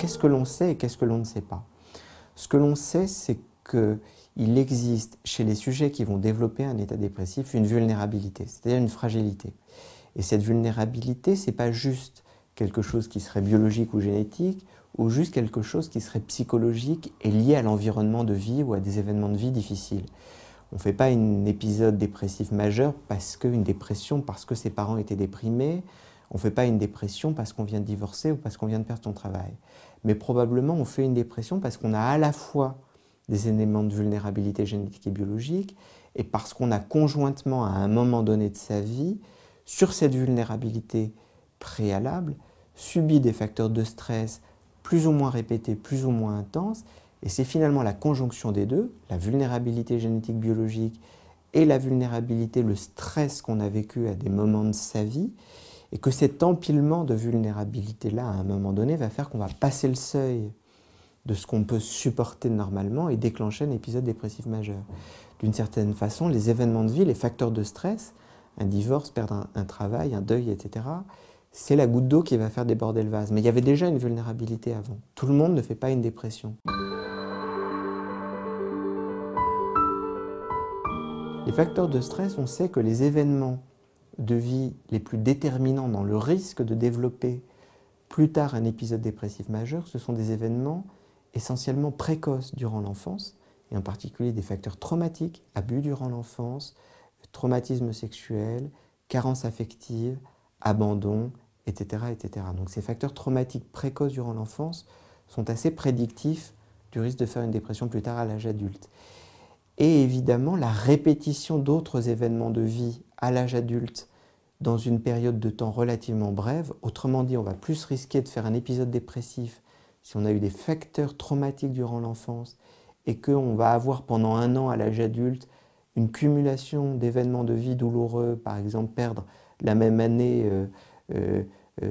Qu'est-ce que l'on sait et qu'est-ce que l'on ne sait pas? Ce que l'on sait, c'est qu'il existe chez les sujets qui vont développer un état dépressif une vulnérabilité, c'est-à-dire une fragilité. Et cette vulnérabilité, ce n'est pas juste quelque chose qui serait biologique ou génétique, ou juste quelque chose qui serait psychologique et lié à l'environnement de vie ou à des événements de vie difficiles. On ne fait pas un épisode dépressif majeur une dépression parce que ses parents étaient déprimés. On ne fait pas une dépression parce qu'on vient de divorcer ou parce qu'on vient de perdre son travail. Mais probablement on fait une dépression parce qu'on a à la fois des éléments de vulnérabilité génétique et biologique et parce qu'on a conjointement à un moment donné de sa vie, sur cette vulnérabilité préalable, subi des facteurs de stress plus ou moins répétés, plus ou moins intenses. Et c'est finalement la conjonction des deux, la vulnérabilité génétique biologique et la vulnérabilité, le stress qu'on a vécu à des moments de sa vie, et que cet empilement de vulnérabilité-là, à un moment donné, va faire qu'on va passer le seuil de ce qu'on peut supporter normalement et déclencher un épisode dépressif majeur. D'une certaine façon, les événements de vie, les facteurs de stress, un divorce, perdre un travail, un deuil, etc., c'est la goutte d'eau qui va faire déborder le vase. Mais il y avait déjà une vulnérabilité avant. Tout le monde ne fait pas une dépression. Les facteurs de stress, on sait que les événements de vie les plus déterminants dans le risque de développer plus tard un épisode dépressif majeur, ce sont des événements essentiellement précoces durant l'enfance, et en particulier des facteurs traumatiques, abus durant l'enfance, traumatisme sexuel, carence affective, abandon, etc., etc. Donc ces facteurs traumatiques précoces durant l'enfance sont assez prédictifs du risque de faire une dépression plus tard à l'âge adulte. Et évidemment, la répétition d'autres événements de vie à l'âge adulte dans une période de temps relativement brève, autrement dit, on va plus risquer de faire un épisode dépressif si on a eu des facteurs traumatiques durant l'enfance et qu'on va avoir pendant un an à l'âge adulte une cumulation d'événements de vie douloureux, par exemple perdre la même année,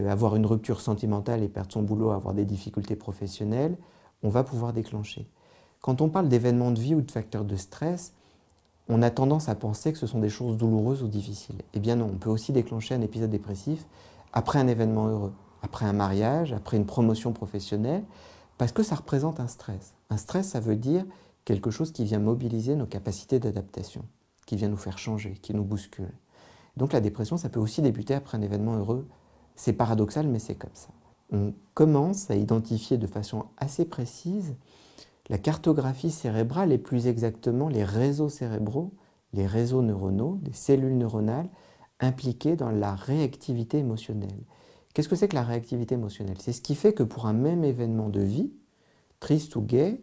avoir une rupture sentimentale et perdre son boulot, avoir des difficultés professionnelles, on va pouvoir déclencher. Quand on parle d'événements de vie ou de facteurs de stress, on a tendance à penser que ce sont des choses douloureuses ou difficiles. Eh bien non, on peut aussi déclencher un épisode dépressif après un événement heureux, après un mariage, après une promotion professionnelle, parce que ça représente un stress. Un stress, ça veut dire quelque chose qui vient mobiliser nos capacités d'adaptation, qui vient nous faire changer, qui nous bouscule. Donc la dépression, ça peut aussi débuter après un événement heureux. C'est paradoxal, mais c'est comme ça. On commence à identifier de façon assez précise la cartographie cérébrale et plus exactement les réseaux cérébraux, les réseaux neuronaux, des cellules neuronales impliquées dans la réactivité émotionnelle. Qu'est-ce que c'est que la réactivité émotionnelle? C'est ce qui fait que pour un même événement de vie, triste ou gai,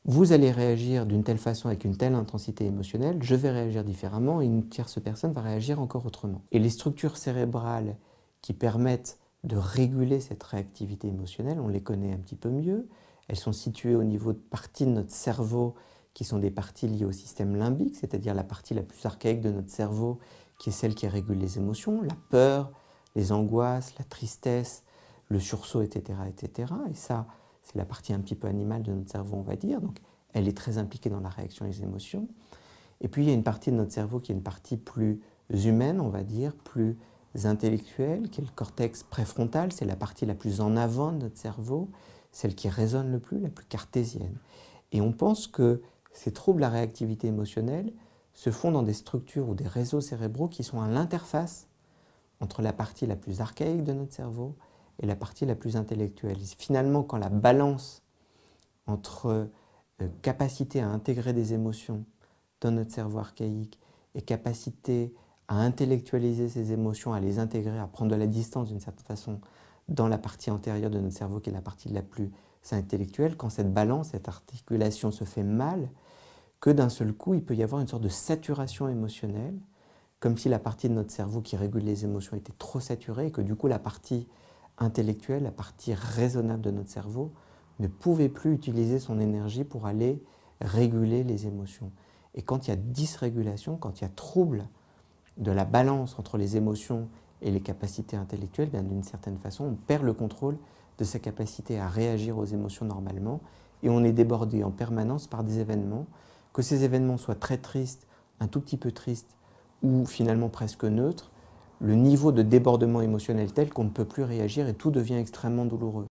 vous allez réagir d'une telle façon avec une telle intensité émotionnelle, je vais réagir différemment et une tierce personne va réagir encore autrement. Et les structures cérébrales qui permettent de réguler cette réactivité émotionnelle, on les connaît un petit peu mieux. Elles sont situées au niveau de parties de notre cerveau qui sont des parties liées au système limbique, c'est-à-dire la partie la plus archaïque de notre cerveau qui est celle qui régule les émotions, la peur, les angoisses, la tristesse, le sursaut, etc., etc. Et ça, c'est la partie un petit peu animale de notre cerveau, on va dire. Donc, elle est très impliquée dans la réaction et les émotions. Et puis, il y a une partie de notre cerveau qui est une partie plus humaine, on va dire, plus intellectuelle, qui est le cortex préfrontal. C'est la partie la plus en avant de notre cerveau, celle qui résonne le plus, la plus cartésienne. Et on pense que ces troubles à réactivité émotionnelle se font dans des structures ou des réseaux cérébraux qui sont à l'interface entre la partie la plus archaïque de notre cerveau et la partie la plus intellectuelle. Et finalement, quand la balance entre capacité à intégrer des émotions dans notre cerveau archaïque et capacité à intellectualiser ces émotions, à les intégrer, à prendre de la distance d'une certaine façon dans la partie antérieure de notre cerveau qui est la partie la plus intellectuelle, quand cette balance, cette articulation se fait mal, que d'un seul coup, il peut y avoir une sorte de saturation émotionnelle, comme si la partie de notre cerveau qui régule les émotions était trop saturée et que du coup la partie intellectuelle, la partie raisonnable de notre cerveau ne pouvait plus utiliser son énergie pour aller réguler les émotions. Et quand il y a dysrégulation, quand il y a trouble de la balance entre les émotions et les capacités intellectuelles, bien d'une certaine façon, on perd le contrôle de sa capacité à réagir aux émotions normalement et on est débordé en permanence par des événements, que ces événements soient très tristes, un tout petit peu tristes ou finalement presque neutres, le niveau de débordement émotionnel tel qu'on ne peut plus réagir et tout devient extrêmement douloureux.